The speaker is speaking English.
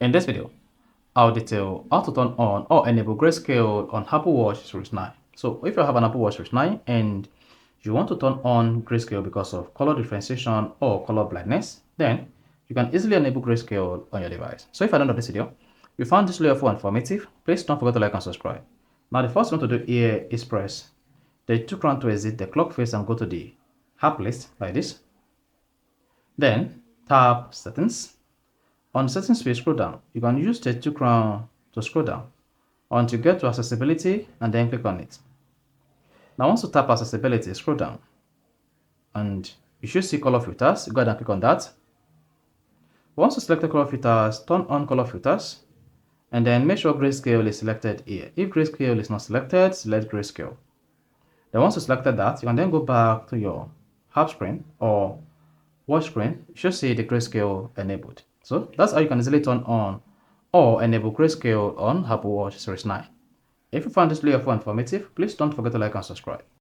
In this video, I'll detail how to turn on or enable Grayscale on Apple Watch Series 9. So if you have an Apple Watch Series 9 and you want to turn on Grayscale because of color differentiation or color blindness, then you can easily enable Grayscale on your device. So if I don't know this video, you found this video helpful and informative, please don't forget to like and subscribe. Now the first thing to do here is press the 2 crown to exit the clock face and go to the app list like this. Then tap settings. On the settings page, scroll down. You can use the 2 crown to scroll down until you get to accessibility and then click on it. Now once you tap accessibility, scroll down and you should see color filters. Go ahead and click on that. Once you select the color filters, turn on color filters and then make sure Grayscale is selected here. If Grayscale is not selected, select Grayscale. Then once you selected that, you can then go back to your app screen or watch screen. You should see the Grayscale enabled. So that's how you can easily turn on or enable Grayscale on Apple Watch Series 9. If you found this video helpful and informative, please don't forget to like and subscribe.